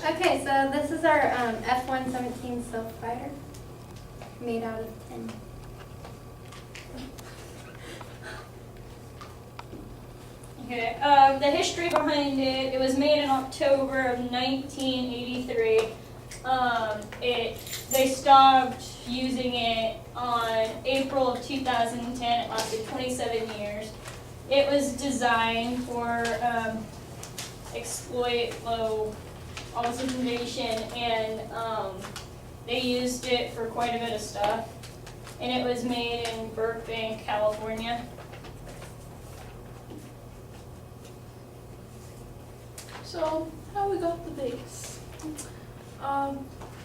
Okay, so this is our F-117 Silk Fighter, made out of tin. Okay, the history behind it, it was made in October of 1983. They stopped using it on April of 2010. It lasted 27 years. It was designed for exploit low oxygenation, and they used it for quite a bit of stuff. And it was made in Burbank, California. So, how we got the base?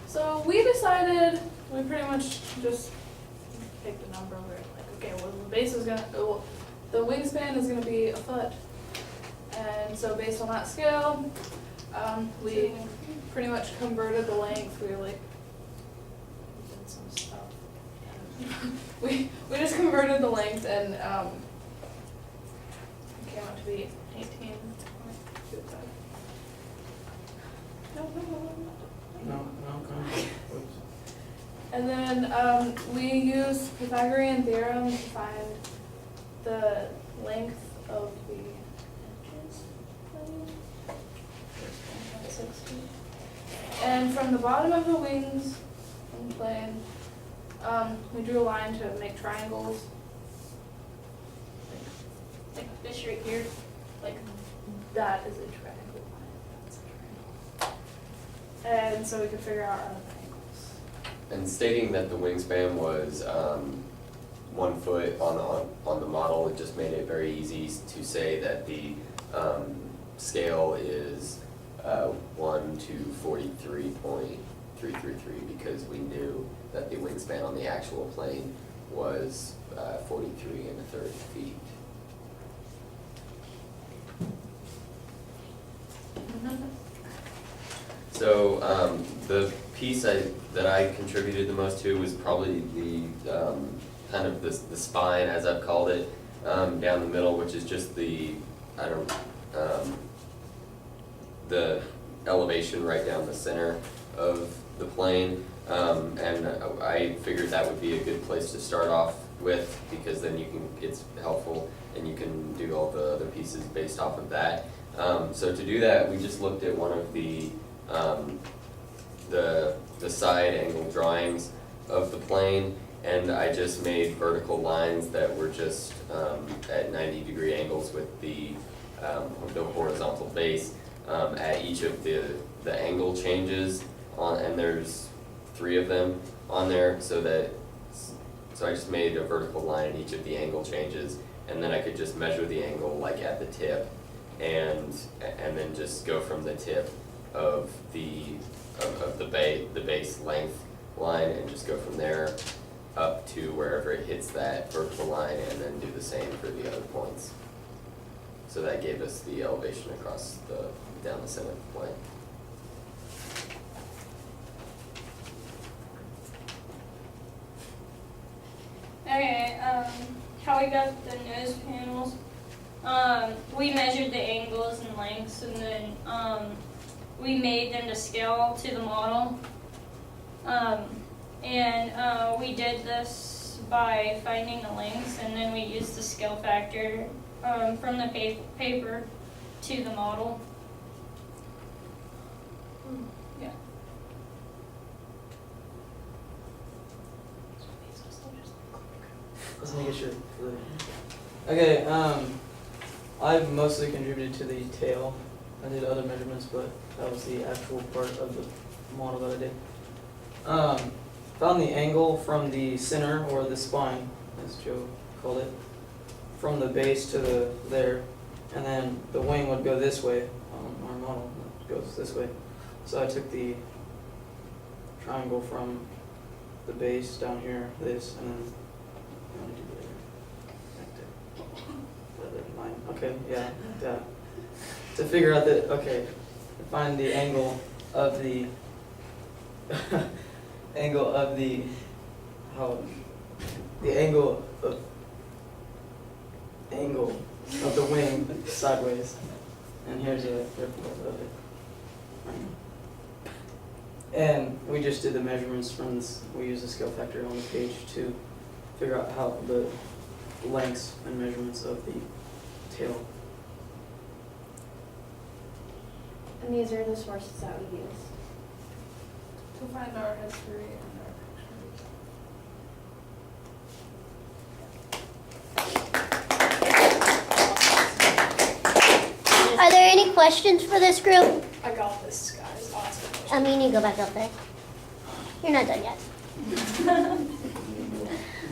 So we decided, we pretty much just picked a number. We're like, okay, well the base is gonna, well, the wingspan is gonna be a foot. And so based on that scale, we pretty much converted the length. We were like, we did some stuff. we just converted the length and it came out to be 18. No, okay. And then we use Pythagorean theorem to find the length of the edges. About 6 feet. And from the bottom of the wings on the plane, we drew a line to make triangles. Like this right here. Like that is a triangle line. That's a triangle. And so we could figure out our other angles. And stating that the wingspan was 1 foot on the model, it just made it very easy to say that the scale is 1 to 43.333 because we knew that the wingspan on the actual plane was 43 1/3 feet. So the piece that I contributed the most to was probably the kind of the spine, as I've called it, down the middle, which is just the elevation right down the center of the plane, and I figured that would be a good place to start off with because then it's helpful and you can do all the other pieces based off of that. So to do that, we just looked at one of the side angle drawings of the plane, and I just made vertical lines that were just at 90-degree angles with the horizontal base at each of the angle changes and there's 3 of them on there, so I just made a vertical line at each of the angle changes, and then I could just measure the angle like at the tip and then just go from the tip of the base length line and just go from there up to wherever it hits that vertical line, and then do the same for the other points. So that gave us the elevation across down the center of the plane. Okay, how we got the nose panels. We measured the angles and lengths, and then we made them to scale to the model. And we did this by finding the lengths, and then we used the scale factor from the paper to the model. Yeah. Let's make sure. Okay, I mostly contributed to the tail. I did other measurements, but that was the actual part of the model that I did. Found the angle from the center, or the spine, as Joe called it, from the base to there, and then the wing would go this way. Our model goes this way. So I took the triangle from the base down here, this, and then I'm gonna do the line. Okay, yeah. To figure out find the angle of the angle of the the wing sideways, and here's a report of it. And we just did the measurements from this, we used the scale factor on the page to figure out how the lengths and measurements of the tail. And these are the sources that we use. To find our history and our pictures. Are there any questions for this group? I got this, guys. Awesome. I mean, you go back up there. You're not done yet.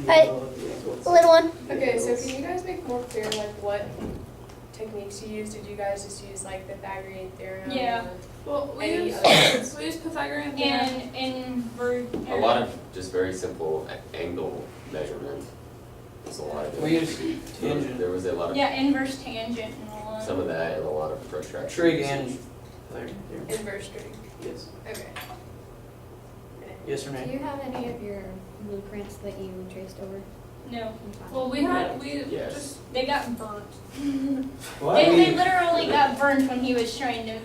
Alright, little one. Okay, so can you guys make more clear like what techniques you used? Did you guys just use like Pythagorean theorem? Yeah. Well, we Any use other- we use Pythagorean theorem. And A lot of just very simple angle measurement. There's a lot of it. We used tangent, There was a lot of, yeah, inverse tangent and all that. some of that and a lot of protraction. trig and, Inverse trig. yes. Okay. Yes or Do nay? you have any of your blueprints that you traced over? No, Well, we Yes. just they got burnt. What? They literally got burnt when he was trying to,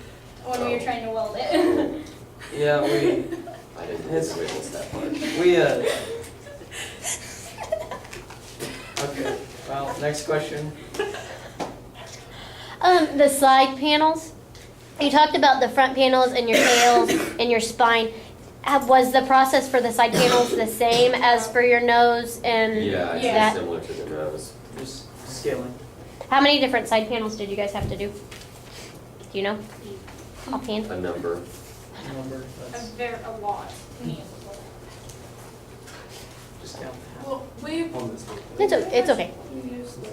when we were trying to weld it. Yeah, we, I didn't It's- witness that part. okay, well, next question. The side panels. You talked about the front panels and your tails and your spine. Was the process for the side panels the same as for your nose and Yeah, it's Yeah. just similar to the nose. Just scaling. how many different side panels did you guys have to do? Do you know? Offhand? A number. Number, that's A lot. To me, it was a lot. just count half. well we It's okay. We used the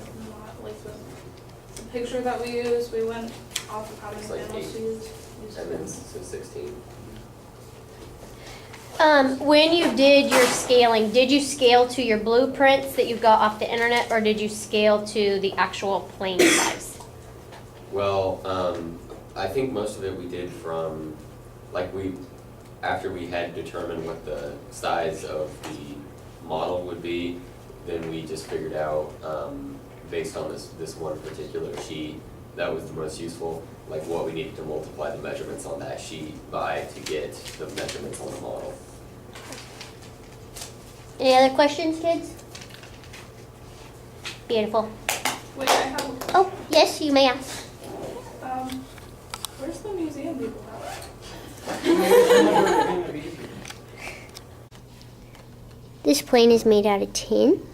the picture that we used. We went off of how many It's like panels 8. to use. And then so 16. When you did your scaling, did you scale to your blueprints that you got off the internet, or did you scale to the actual plane size? Well, I think most of it we did from, like after we had determined what the size of the model would be, then we just figured out, based on this one particular sheet, that was the most useful, like what we needed to multiply the measurements on that sheet by to get the measurements on the model. Any other questions, kids? Beautiful. Wait, I have. Oh, yes, you may ask. Where's the museum people at? This plane is made out of tin.